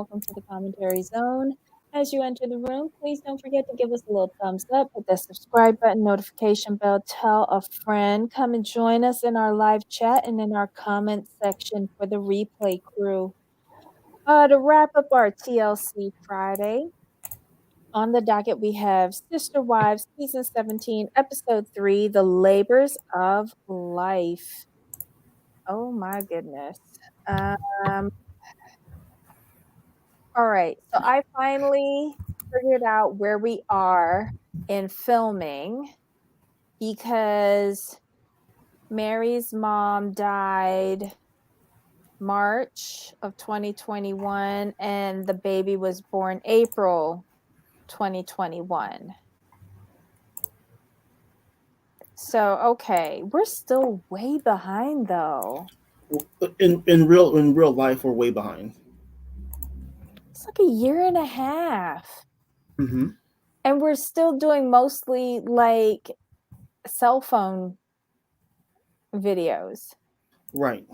welcome to the commentary zone. As you enter the room, please don't forget to give us a little thumbs up, hit that subscribe button, notification bell, tell a friend, come and join us in our live chat and in our comment section for the replay crew. To wrap up our TLC Friday, on the docket we have Sister Wives, Season 17, Episode 3, The Labors of Life. Oh my goodness. Um, all right, so I finally figured out where we are in filming because Mary's mom died March of 2021 and the baby was born April 2021. So, okay, we're still way behind though. In real life, we're way behind. It's like a year and a half. Mm-hmm. And we're still doing mostly like cell phone videos. Right.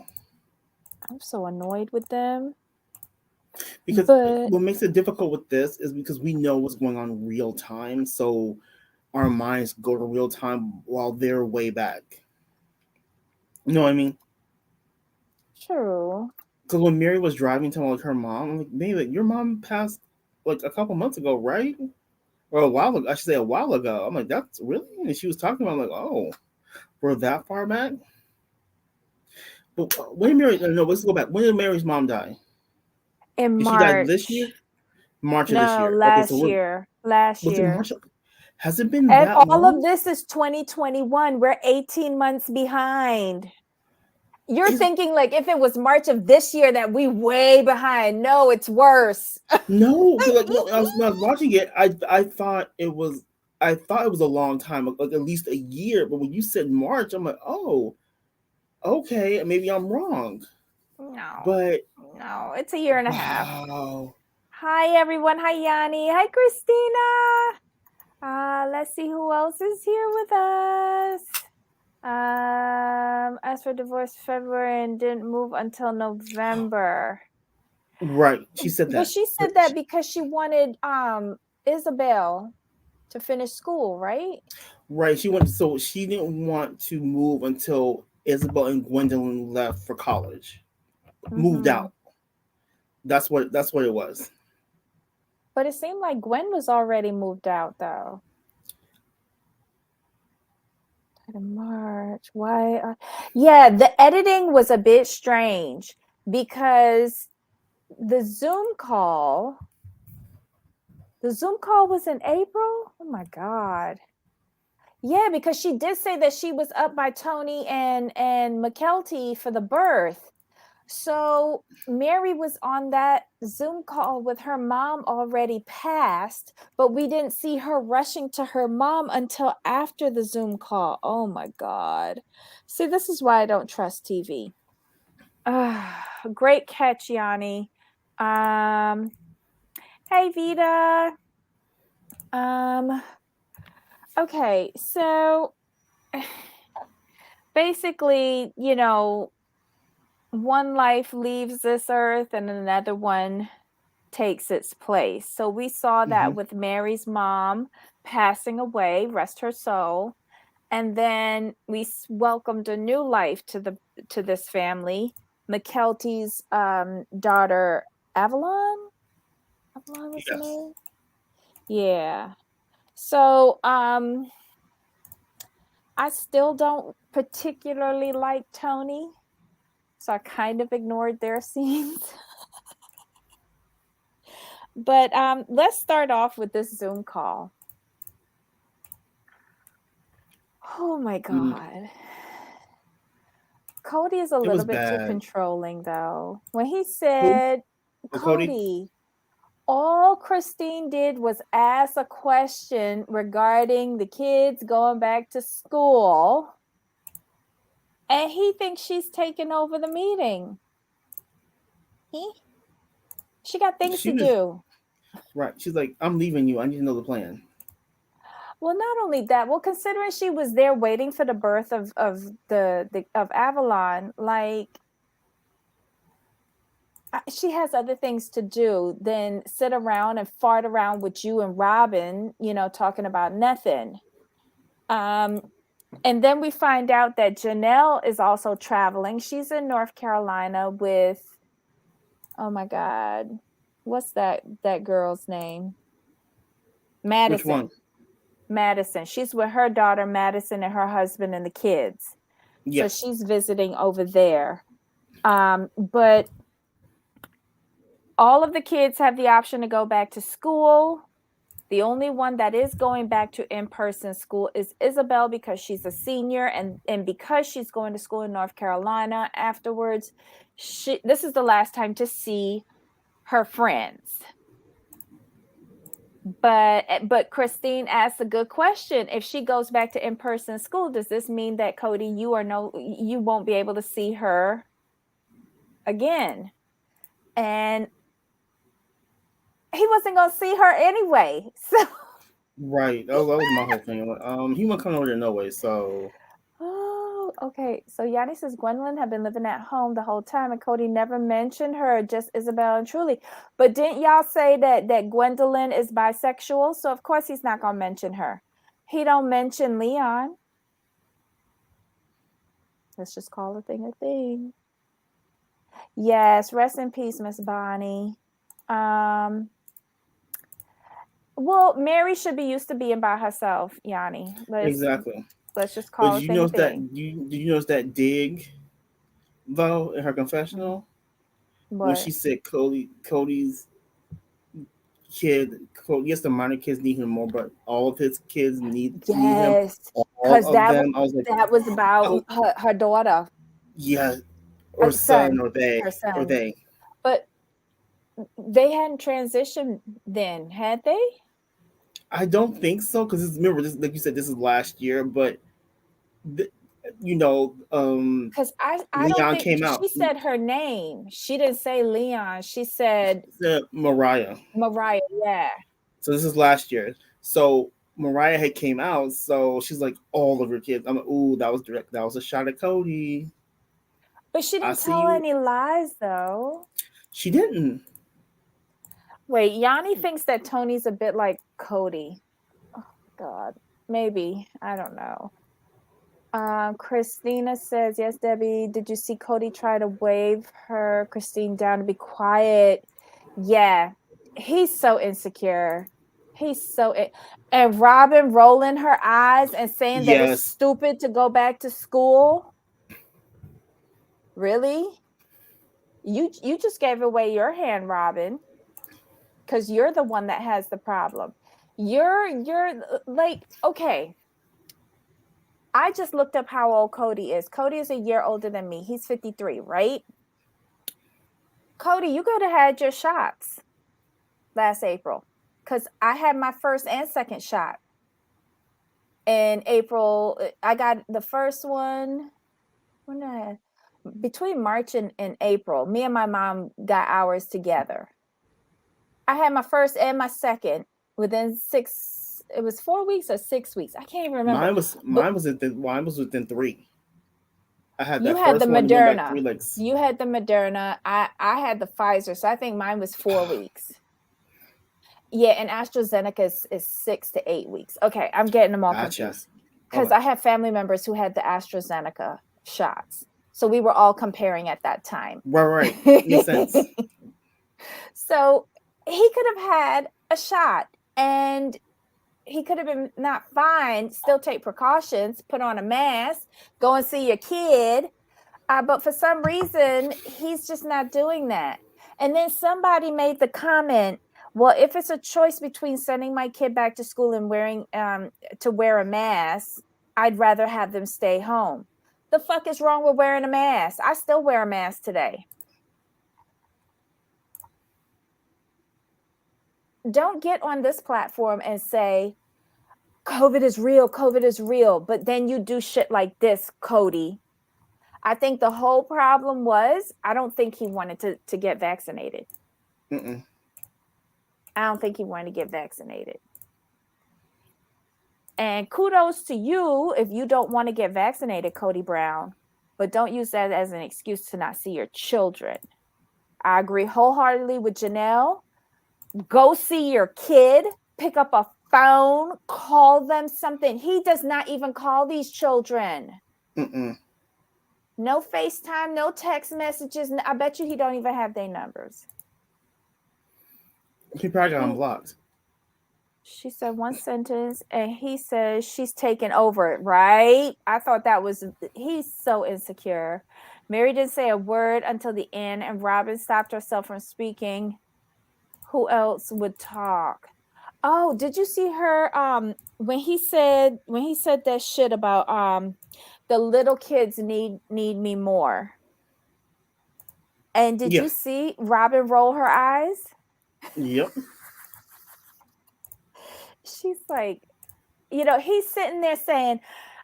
I'm so annoyed with them. Because But what makes it difficult with this is because we know what's going on in real time, so our minds go to real time while they're way back. You know what I mean? true. Because when Mary was driving to like her mom, I'm like, maybe your mom passed like a couple months ago, right? Or a while ago. I should say a while ago. I'm like, that's really? And she was talking about like, oh, we're that far back. But when did Mary? No, let's go back. When did Mary's mom die? In Did she die this March. year? March of this No, year. Okay, so last year. Last was it year. March? Has it been And that all of long? this is 2021. We're 18 months behind. You're Is thinking like if it was March of this year that we way behind. No, it's worse. no, because like no, when I was watching it, I thought it was a long time, like at least a year. But when you said March, I'm like, oh, okay, maybe I'm wrong. No, But no, it's a year and a half. wow, Hi everyone. Hi Yanni. Hi Christina. Let's see who else is here with us. Asked for divorce February and didn't move until November. right? She said But that, she but said that because she wanted Isabel to finish school, right? right, she went. So she didn't want to move until Isabel and Gwendolyn left for college, moved Mm-hmm. out. That's what it was. But it seemed like Gwen was already moved out though. March. Why? Yeah, the editing was a bit strange because the Zoom call was in April. Oh my God. Yeah, because she did say that she was up by Tony and McKelty for the birth. So Mary was on that Zoom call with her mom already passed, but we didn't see her rushing to her mom until after the Zoom call. Oh my God. See, this is why I don't trust TV. Great catch, Yanni. Um, hey Vita. Um, okay, so basically, one life leaves this earth and another one takes its place. So we saw Mm-hmm. that with Mary's mom passing away, rest her soul, and then we welcomed a new life to this family. McKelty's daughter Avalon. Avalon was the Yes. name. Yeah. So I still don't particularly like Tony, so I kind of ignored their scenes. But let's start off with this Zoom call. Oh my Mm, God. Cody is a it was little bit too bad. controlling, though. When he Who? said, Oh, Cody. Cody, all Christine did was ask a question regarding the kids going back to school, and he thinks she's taking over the meeting. She got things She to was do. right. She's like, I'm leaving you. I need to know the plan. Well, not only that, well, considering she was there waiting for the birth of Avalon, like she has other things to do than sit around and fart around with you and Robin, talking about nothing. Um, and then we find out that Janelle is also traveling. She's in North Carolina with, oh my God, what's that girl's name? Which Madison. one? Madison. She's with her daughter Madison and her husband and the kids. So Yes. she's visiting over there. But all of the kids have the option to go back to school. The only one that is going back to in-person school is Isabel because she's a senior and because she's going to school in North Carolina afterwards. This is the last time to see her friends. But Christine asked a good question. If she goes back to in-person school, does this mean that Cody, you won't be able to see her again? And he wasn't going to see her anyway. So Right. That was my whole thing. He wasn't coming over there no way. So oh, okay. So Yanni says Gwendolyn had been living at home the whole time, and Cody never mentioned her, just Isabel and Truly. But didn't y'all say that Gwendolyn is bisexual? So of course he's not gonna mention her. He don't mention Leon. Let's just call a thing a thing. Yes, rest in peace, Miss Bonnie. Well, Mary should be used to being by herself, Yanni. exactly. Let's just But call a did you thing a notice that? thing. Did you notice that dig though in her confessional when But she said Cody's kid, yes, the minor kids need him more, but all of his kids need him. yes, All because of them. I was like, that was about oh her daughter, yeah, or son, son, her or son. they. But they hadn't transitioned then, had they? I don't think so because remember this, like you said, this is last year, but th- you know, Because I don't Leon think came she out. said her name. She didn't say Leon. She said Mariah. Mariah. Yeah, So this is last year. So Mariah had came out, so she's like all of her kids. I'm like, ooh, that was direct. That was a shot at Cody. but she I didn't see tell you. any lies though. She didn't. Wait, Yanni thinks that Tony's a bit like Cody. Oh God, maybe I don't know. Christina says, yes, Debbie, did you see Cody try to wave her, Christine, down to be quiet? Yeah, he's so insecure. And Robin rolling her eyes and saying that it's Yes. stupid to go back to school. Really? You just gave away your hand, Robin, because you're the one that has the problem. You're like, okay, I just looked up how old Cody is. Cody is a year older than me. He's 53, right? Cody, you could have had your shots last April because I had my first and second shot in April. I got the first one when between March and April. Me and my mom got ours together. I had my first and my second within it was 4 weeks or 6 weeks. I can't even remember. But Mine was within 3. I had you that had the first one and went back Moderna. 3 legs. You had the Moderna. I had the Pfizer. So I think mine was 4 weeks. Yeah, and AstraZeneca is 6 to 8 weeks. Okay, I'm getting them all Gotcha. confused because Okay. I have family members who had the AstraZeneca shots. So we were all comparing at that time. Right. Makes sense. So he could have had a shot and he could have been not fine, still take precautions, put on a mask, go and see your kid. But for some reason, he's just not doing that. And then somebody made the comment, well, if it's a choice between sending my kid back to school and wearing to wear a mask, I'd rather have them stay home. The fuck is wrong with wearing a mask? I still wear a mask today. Don't get on this platform and say, COVID is real, but then you do shit like this, Cody. I think the whole problem was, I don't think he wanted to get vaccinated. Mm-mm. I don't think he wanted to get vaccinated. And kudos to you if you don't want to get vaccinated, Cody Brown, but don't use that as an excuse to not see your children. I agree wholeheartedly with Janelle. Go see your kid, pick up a phone, call them something. He does not even call these children. Mm-mm. No FaceTime, no text messages. I bet you he don't even have their numbers. He probably got He unblocked. She said one sentence and he says she's taken over it, right? I thought that was, he's so insecure. Mary didn't say a word until the end, and Robin stopped herself from speaking. Who else would talk? Oh, did you see her when he said that shit about the little kids need me more? And did Yeah. you see Robin roll her eyes? Yep. She's like, he's sitting there saying,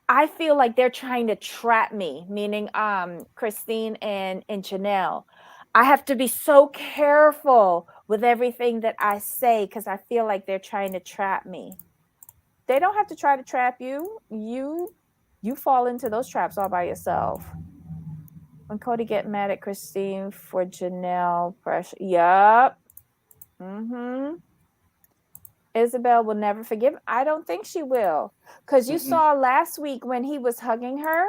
I feel like they're trying to trap me, meaning Christine and Janelle. I have to be so careful with everything that I say because I feel like they're trying to trap me. They don't have to try to trap you. You fall into those traps all by yourself. When Cody get mad at Christine for Janelle pressure. Yup. Mm-hmm. Isabel will never forgive. I don't think she will. Because you Mm-mm. saw last week when he was hugging her,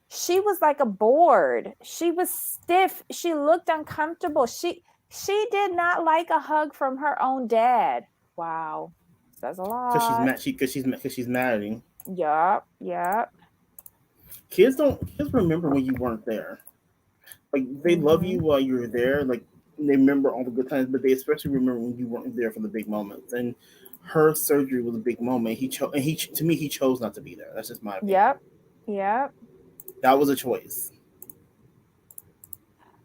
she was like a board. She was stiff. She looked uncomfortable. She did not like a hug from her own dad. Wow. Says a Because she's lot. mad. Because she's mad at him. Yup. Yup. Kids remember when you weren't there. Like they love Mm-hmm. you while you're there. Like they remember all the good times, but they especially remember when you weren't there for the big moments. And her surgery was a big moment. He chose, and to me, he chose not to be there. That's just my opinion. Yep. Yep. That was a choice.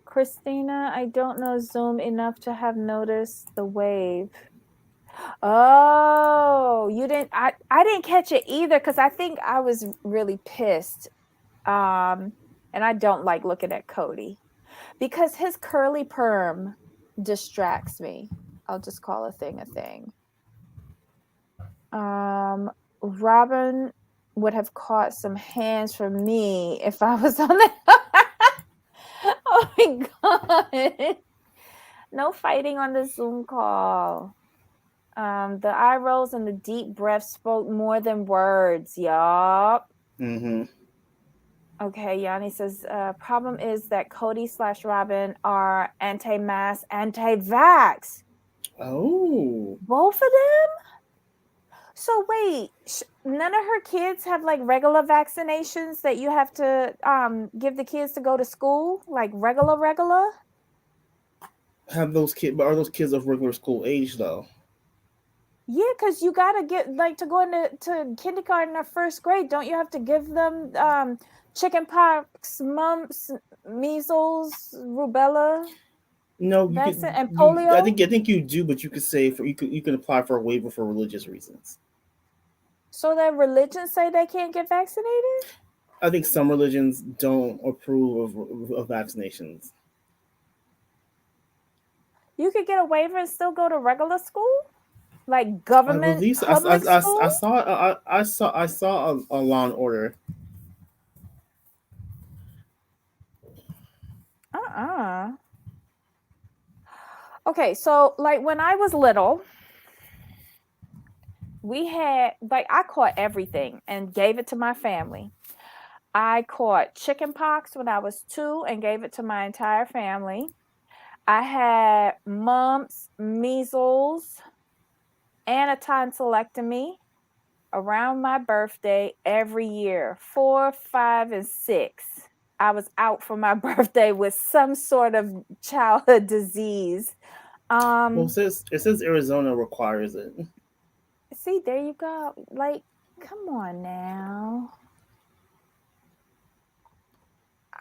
Christina, I don't know Zoom enough to have noticed the wave. Oh, you didn't I didn't catch it either because I think I was really pissed. Um, and I don't like looking at Cody because his curly perm distracts me. I'll just call a thing a thing. Um, Robin would have caught some hands from me if I was on the Oh my god. No fighting on the Zoom call. The eye rolls and the deep breath spoke more than words. Yup. Mm-hmm. Okay, Yanni says, problem is that Cody slash Robin are anti-mask, anti-vax. Oh. Both of them? So wait, none of her kids have like regular vaccinations that you have to give the kids to go to school? Like regular? Have those kids, but are those kids of regular school age though? Yeah, because you gotta get like to go into kindergarten or first grade. Don't you have to give them chicken pox, mumps, measles, rubella No, you vaccine, could. and You, polio? I think you do, but you could say for you can apply for a waiver for religious reasons. So that religions say they can't get vaccinated? I think some religions don't approve of vaccinations. You could get a waiver and still go to regular school? Like I government believe so. public I school? saw I saw a Law and Order. Uh-uh. Okay, so like when I was little, we had like I caught everything and gave it to my family. I caught chicken pox when I was 2 and gave it to my entire family. I had mumps, measles, and a tonsillectomy around my birthday every year, 4, 5, and 6. I was out for my birthday with some sort of childhood disease. Well, Um, it says Arizona requires it. See, there you go. Like, come on now.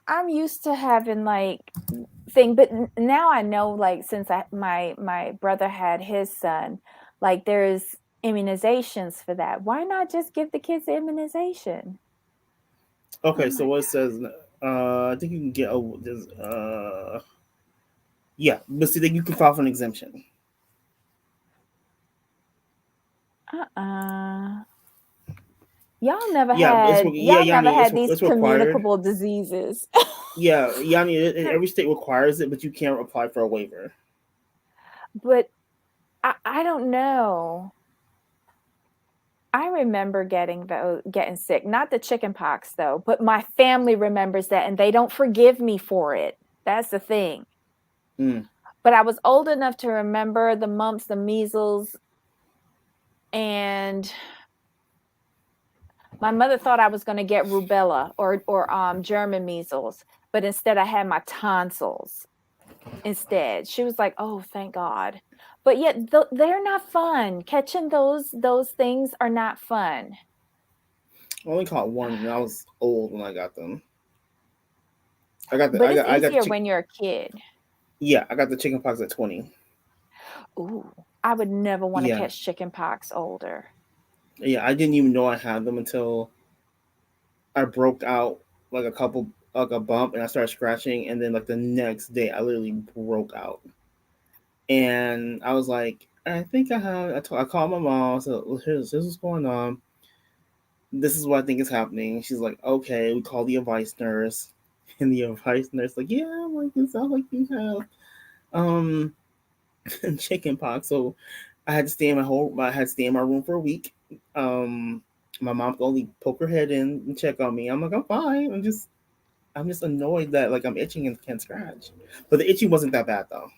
I'm used to having like thing, but now I know like since my brother had his son, like there's immunizations for that. Why not just give the kids the immunization? Oh Okay, so my what it says, I think you can get a yeah, but see, then you can file for an exemption. god. Y'all never Yeah, had yeah, y'all never Yanni, had these it's required. communicable diseases. yeah. I mean, every state requires it, but you can't apply for a waiver. But I don't know. I remember getting sick, not the chicken pox though, but my family remembers that and they don't forgive me for it. That's the thing. Mm. But I was old enough to remember the mumps, the measles, and my mother thought I was going to get rubella or German measles, but instead I had my tonsils instead. She was like, "Oh, thank God." But yet they're not fun. Catching those things are not fun. I only caught one, and I was old when I got them. But it's I got easier when you're a kid. yeah, I got the chicken pox at 20. Ooh, I would never want to Yeah, catch chicken pox older. yeah. I didn't even know I had them until I broke out like a couple like a bump, and I started scratching, and then like the next day I literally broke out, and I was like, I think I have. I called my mom. I said, well, here's what's going on. This is what I think is happening. She's like, okay. We called the advice nurse, and the advice nurse like, yeah, I'm like, it sounds like you have um chicken pox. So I had to stay in I had to stay in my room for a week. Um, my mom could only poke her head in and check on me. I'm like, I'm fine. I'm just annoyed that like I'm itching and can't scratch. But the itching wasn't that bad though.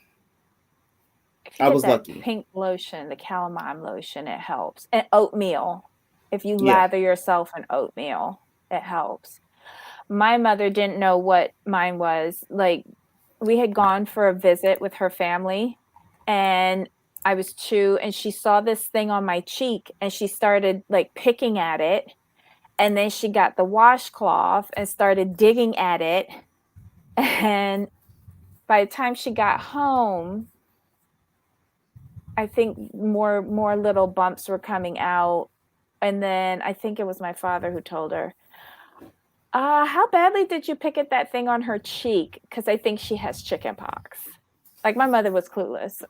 If you I get was that lucky. pink lotion, the calamine lotion, it helps. And oatmeal. If you Yeah. lather yourself in oatmeal, it helps. My mother didn't know what mine was. Like, we had gone for a visit with her family, and I was 2, and she saw this thing on my cheek, and she started like picking at it. And then she got the washcloth and started digging at it. And by the time she got home, I think more little bumps were coming out. And then I think it was my father who told her, how badly did you pick at that thing on her cheek? Because I think she has chicken pox. Like my mother was clueless,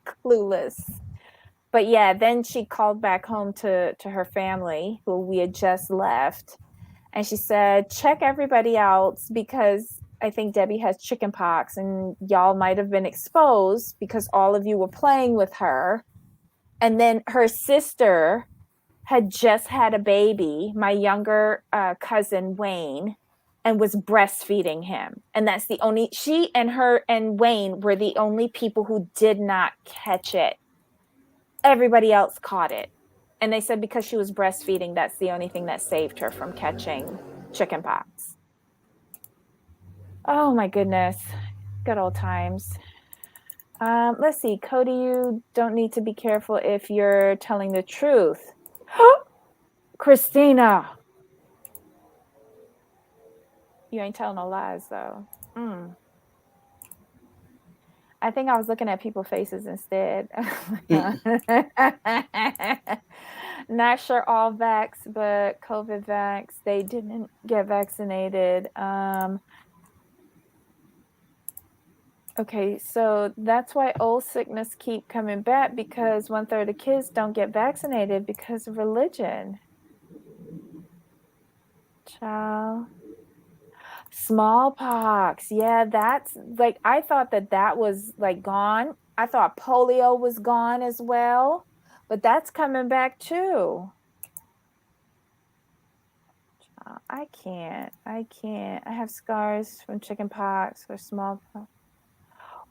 clueless. But yeah, then she called back home to her family who we had just left. And she said, check everybody else because I think Debbie has chicken pox and y'all might have been exposed because all of you were playing with her. And then her sister had just had a baby, my younger cousin Wayne, and was breastfeeding him. And that's the only, she and her and Wayne were the only people who did not catch it. Everybody else caught it. And they said because she was breastfeeding, that's the only thing that saved her from catching chickenpox. Oh my goodness. Good old times. Let's see. Cody, you don't need to be careful if you're telling the truth. Christina, you ain't telling no lies though. Mm. I think I was looking at people's faces instead. Mm. Not sure all vax, but COVID vax, they didn't get vaccinated. Okay, so that's why old sickness keep coming back because 1/3 of kids don't get vaccinated because of religion. Child. Smallpox. Yeah, that's like I thought that was like gone. I thought polio was gone as well, but that's coming back too. I can't. I can't. I have scars from chickenpox or smallpox.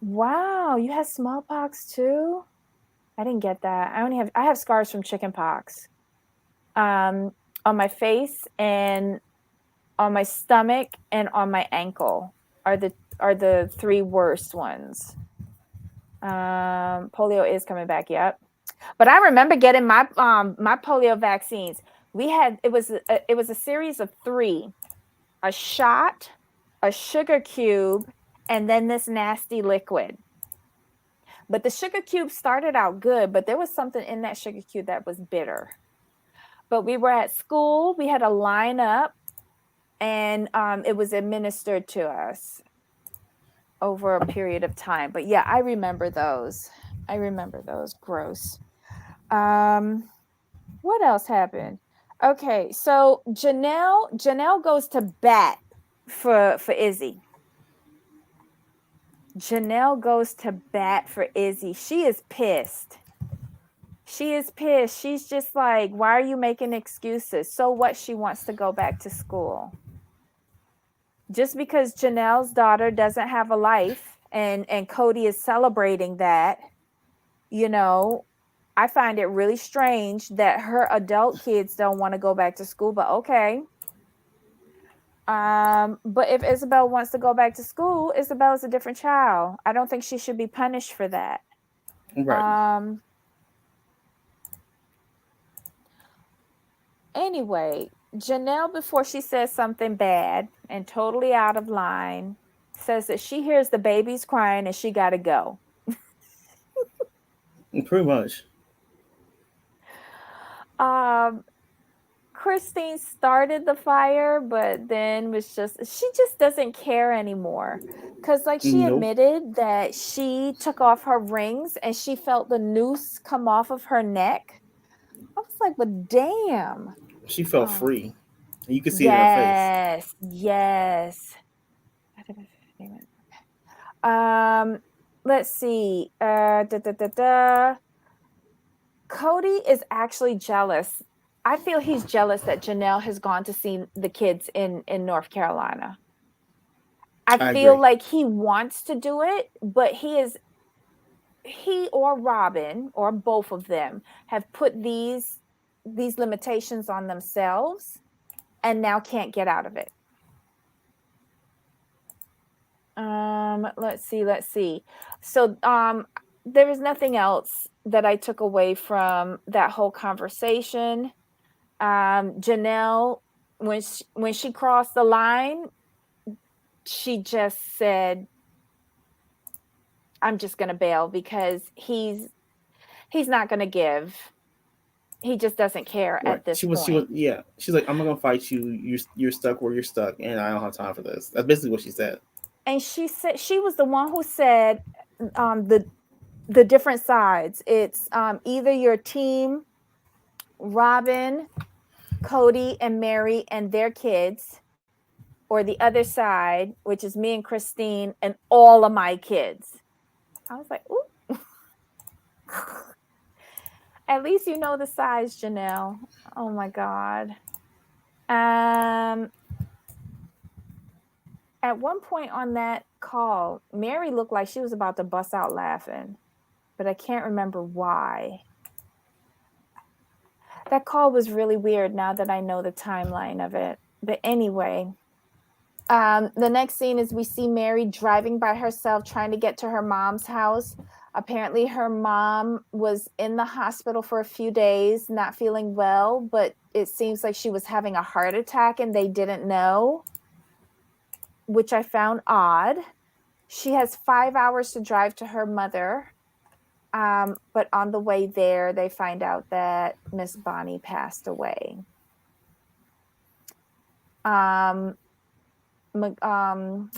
Wow, you had smallpox too? I didn't get that. I have scars from chickenpox. Um on my face and on my stomach and on my ankle are the 3 worst ones. Polio is coming back, yep. But I remember getting my polio vaccines. We had it was a series of 3, a shot, a sugar cube, and then this nasty liquid. But the sugar cube started out good, but there was something in that sugar cube that was bitter. But we were at school, we had a lineup, and it was administered to us over a period of time. But yeah, I remember those. I remember those. Gross. Um, what else happened? Okay, so Janelle goes to bat. for Izzy. Janelle goes to bat for Izzy. She is pissed. She is pissed. She's just like, why are you making excuses? So what? She wants to go back to school. Just because Janelle's daughter doesn't have a life and Cody is celebrating that, you know, I find it really strange that her adult kids don't want to go back to school, but okay. But if Isabel wants to go back to school, Isabel is a different child. I don't think she should be punished for that. Right. Um, anyway, Janelle, before she says something bad and totally out of line, says that she hears the babies crying and she got to go. Pretty much. Um, Christine started the fire, but then was just, she just doesn't care anymore. Because, like, she Nope. admitted that she took off her rings and she felt the noose come off of her neck. I was like, but damn. She felt Oh, free. You could see it in her face. yes, yes. Um, let's see. Cody is actually jealous. I feel he's jealous that Janelle has gone to see the kids in North Carolina. I I feel agree. like he wants to do it, but he or Robin or both of them have put these limitations on themselves and now can't get out of it. Let's see. So there is nothing else that I took away from that whole conversation. Janelle, when she crossed the line, she just said, I'm just gonna bail because he's not gonna give. He just doesn't care Right. at this She was point. yeah. She's like, I'm not gonna fight you. You're stuck where you're stuck, and I don't have time for this. That's basically what she said. And she said she was the one who said the different sides. It's either your team, Robin, Cody, and Mary and their kids, or the other side, which is me and Christine and all of my kids. I was like, ooh. At least you know the size, Janelle. Oh my God. Um, at one point on that call, Mary looked like she was about to bust out laughing, but I can't remember why. That call was really weird now that I know the timeline of it. But anyway, the next scene is we see Mary driving by herself trying to get to her mom's house. Apparently, her mom was in the hospital for a few days, not feeling well, but it seems like she was having a heart attack and they didn't know, which I found odd. She has 5 hours to drive to her mother. But on the way there, they find out that Miss Bonnie passed away. Um,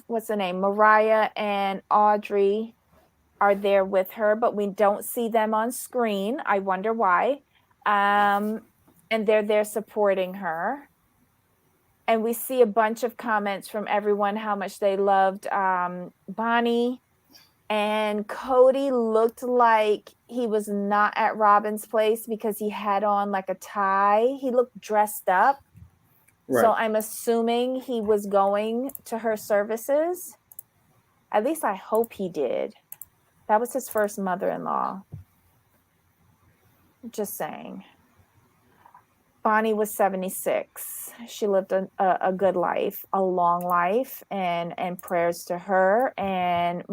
what's the name? Mariah and Audrey are there with her, but we don't see them on screen. I wonder why. And they're there supporting her. And we see a bunch of comments from everyone how much they loved Bonnie. And Cody looked like he was not at Robin's place because he had on like a tie. He looked dressed up. So Right. I'm assuming he was going to her services. At least I hope he did. That was his first mother-in-law. Just saying. Bonnie was 76. She lived a good life, a long life, and prayers to her and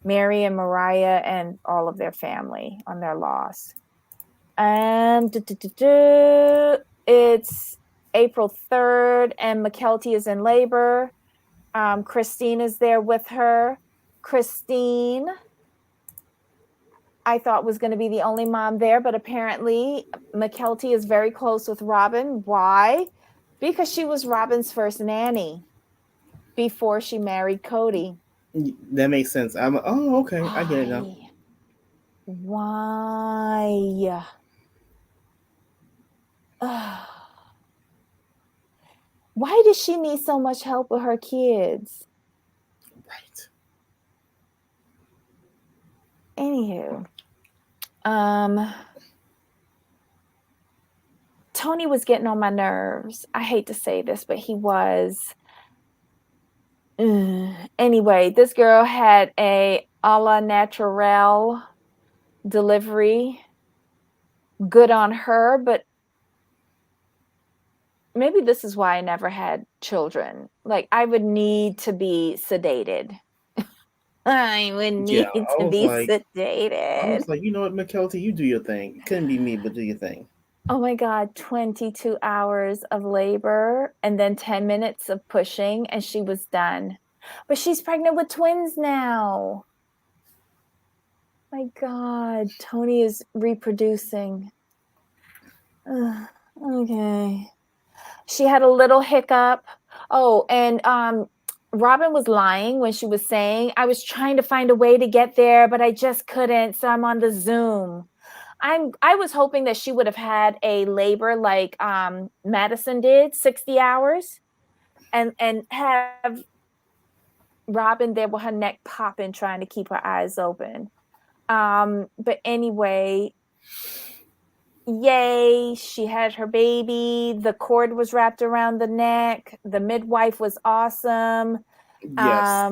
Mary and Mariah and all of their family on their loss. It's April 3rd, and McKelty is in labor. Christine is there with her. Christine, I thought was going to be the only mom there, but apparently McKelty is very close with Robin. Why? Because she was Robin's first nanny before she married Cody. That makes sense. I'm like, oh, okay, I get it now. Why? Why? Why Why does she need so much help with her kids? Right. Anywho, Tony was getting on my nerves. I hate to say this, but he was. Anyway, this girl had a la naturel delivery. Good on her, but maybe this is why I never had children. Like, I would need to be sedated. I would Yeah, need I to was be like, sedated. you know what, McKelty, you do your thing. It couldn't be me, but do your thing. Oh my God, 22 hours of labor and then 10 minutes of pushing, and she was done. But she's pregnant with twins now. My God, Tony is reproducing. Ugh, okay. She had a little hiccup. Oh, and Robin was lying when she was saying, I was trying to find a way to get there, but I just couldn't. So I'm on the Zoom. I was hoping that she would have had a labor like Madison did, 60 hours, and have Robin there with her neck popping, trying to keep her eyes open. But anyway, yay, she had her baby. The cord was wrapped around the neck. The midwife was awesome. Yes.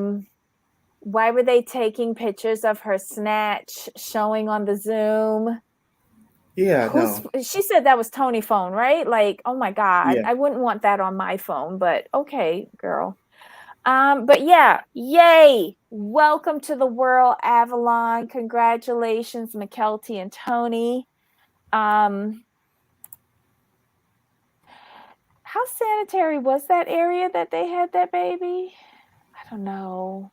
Why were they taking pictures of her snatch showing on the Zoom? Yeah, no. She said that was Tony phone, right? Like, oh my God, Yeah. I wouldn't want that on my phone, but okay, girl. But yeah, yay. Welcome to the world, Avalon. Congratulations, McKelty and Tony. How sanitary was that area that they had that baby? I don't know.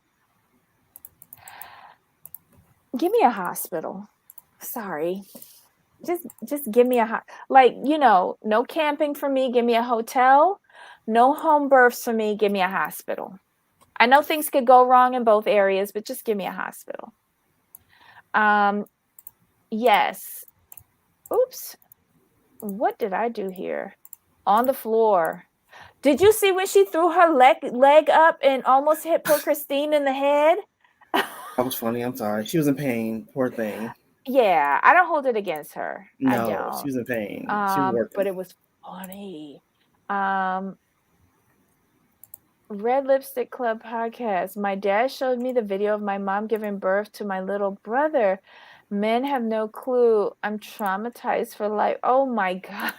Give me a hospital. Sorry. Just give me like, no camping for me, give me a hotel. No home births for me, give me a hospital. I know things could go wrong in both areas, but just give me a hospital. Yes. Oops. What did I do here? On the floor. Did you see when she threw her leg up and almost hit poor Christine in the head? That was funny. I'm sorry. She was in pain. Poor thing. Yeah, I don't hold it against her. I No, she don't. was in pain. She was But working. it was funny. Um, Red Lipstick Club podcast. My dad showed me the video of my mom giving birth to my little brother. Men have no clue. I'm traumatized for life. Oh my God.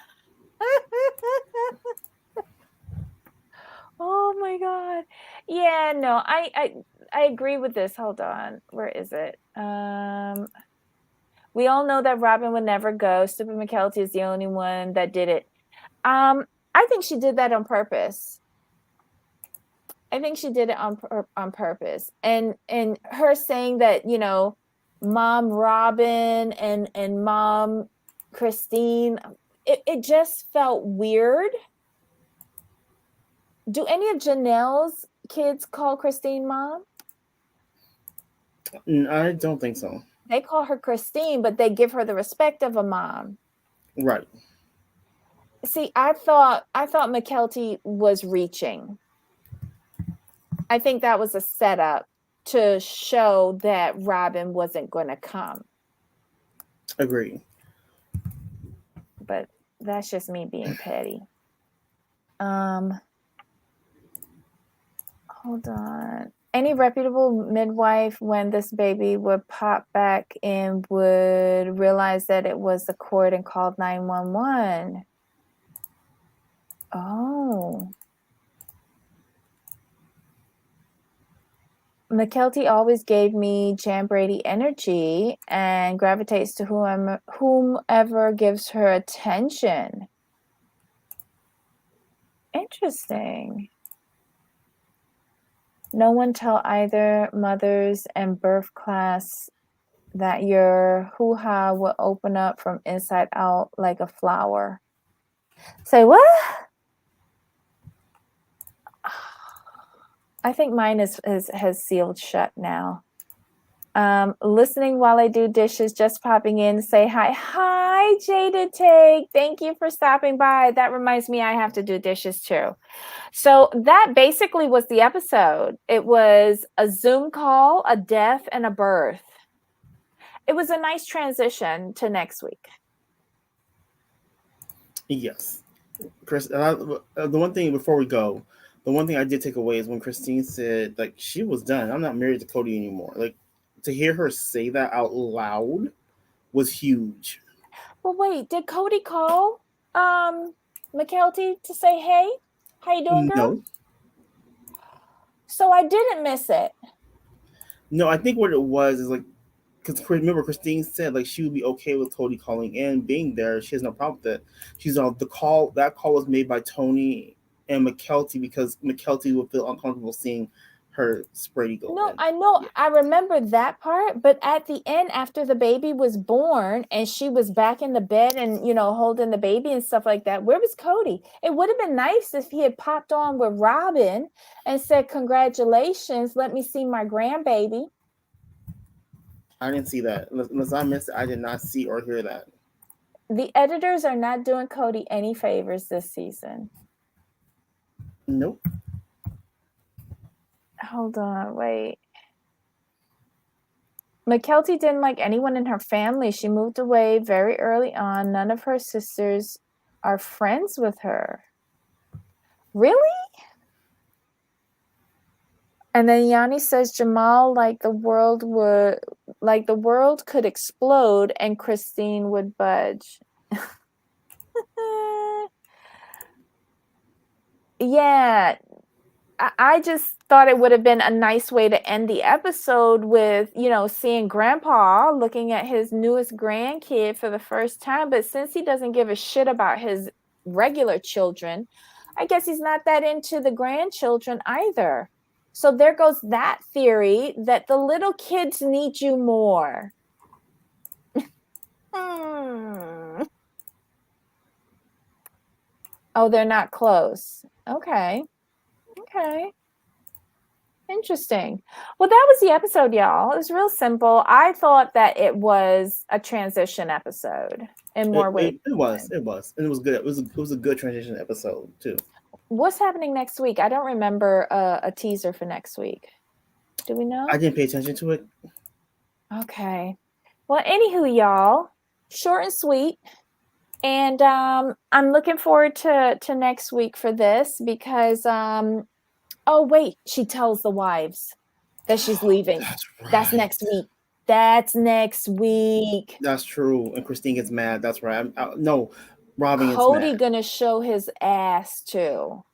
Oh my God. Yeah, no, I agree with this. Hold on. Where is it? We all know that Robin would never go. Stupid McKelty is the only one that did it. I think she did that on purpose. I think she did it on purpose. And her saying that, Mom Robin and Mom Christine, it just felt weird. Do any of Janelle's kids call Christine Mom? I don't think so. They call her Christine, but they give her the respect of a mom. Right. See, I thought McKelty was reaching. I think that was a setup to show that Robin wasn't going to come. Agree. But that's just me being petty. Hold on. Any reputable midwife, when this baby would pop back in, would realize that it was the cord and called 911. Oh. McKelty always gave me Jan Brady energy and gravitates to whomever gives her attention. Interesting. No one tell either mothers and birth class that your hoo-ha will open up from inside out like a flower. Say what? I think mine has sealed shut now. Listening while I do dishes, just popping in to say hi. Hi, Jada Take. Thank you for stopping by. That reminds me I have to do dishes too. So that basically was the episode. It was a Zoom call, a death, and a birth. It was a nice transition to next week. Yes, Chris. The one thing before we go, the one thing I did take away is when Christine said like she was done. I'm not married to Cody anymore. Like to hear her say that out loud was huge. Well, wait, did Cody call McKelty to say, hey, how you doing, girl? No, So I didn't miss it. no. I think what it was is like because remember Christine said like she would be okay with Cody calling in, being there. She has no problem with it. She's on the call. That call was made by Tony and McKelty because McKelty would feel uncomfortable seeing her Sprady go No, in. I know. Yeah, I remember that part, but at the end, after the baby was born and she was back in the bed and, holding the baby and stuff like that, where was Cody? It would have been nice if he had popped on with Robin and said, congratulations, let me see my grandbaby. I didn't see that. Unless I missed it, I did not see or hear that. The editors are not doing Cody any favors this season. Nope. Hold on, wait. McKelty didn't like anyone in her family. She moved away very early on. None of her sisters are friends with her. Really? And then Yanni says Jamal like the world could explode and Christine would budge. Yeah, I just thought it would have been a nice way to end the episode with, seeing Grandpa looking at his newest grandkid for the first time. But since he doesn't give a shit about his regular children, I guess he's not that into the grandchildren either. So there goes that theory that the little kids need you more. Hmm. Oh, they're not close. Okay. Okay. Interesting. Well, that was the episode, y'all. It was real simple. I thought that it was a transition episode in more ways It than was. one. It was. And it was good. It was a good transition episode too. What's happening next week? I don't remember a teaser for next week. Do we know? I didn't pay attention to it. Okay. Well, anywho, y'all, short and sweet. And I'm looking forward to next week for this because oh wait, she tells the wives that she's leaving. That's That's right. next week. That's next week. That's true. And Christine gets mad. That's right. No, Robin gets Cody mad. gonna show his ass too.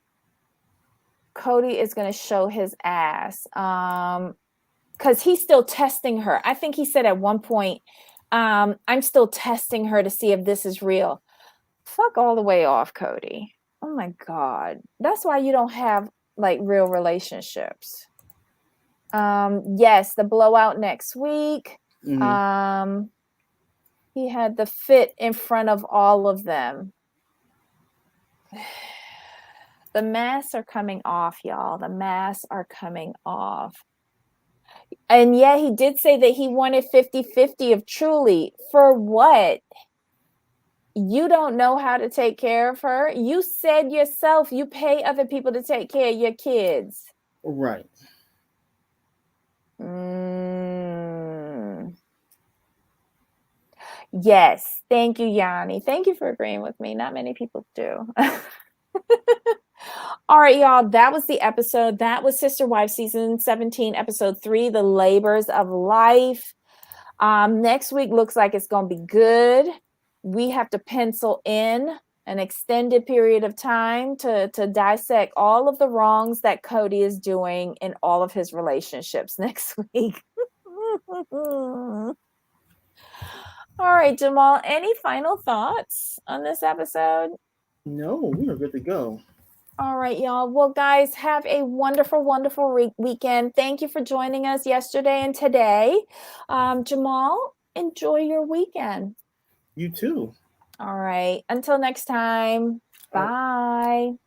Cody is gonna show his ass. Because he's still testing her. I think he said at one point, I'm still testing her to see if this is real. Fuck all the way off, Cody. Oh my God. That's why you don't have like real relationships. Yes, the blowout next week. Mm-hmm. He had the fit in front of all of them. The masks are coming off, y'all. The masks are coming off. And yeah, he did say that he wanted 50-50 of Truly. For what? You don't know how to take care of her. You said yourself you pay other people to take care of your kids. Right. Yes. Thank you, Yanni. Thank you for agreeing with me. Not many people do. All right, y'all. That was the episode. That was Sister Wife Season 17, Episode 3, The Labors of Life. Next week looks like it's going to be good. We have to pencil in an extended period of time to dissect all of the wrongs that Cody is doing in all of his relationships next week. All right, Jamal, any final thoughts on this episode? No, we are good to go. All right, y'all. Well, guys, have a wonderful, wonderful weekend. Thank you for joining us yesterday and today. Jamal, enjoy your weekend. You too. All right. Until next time. All right. Bye.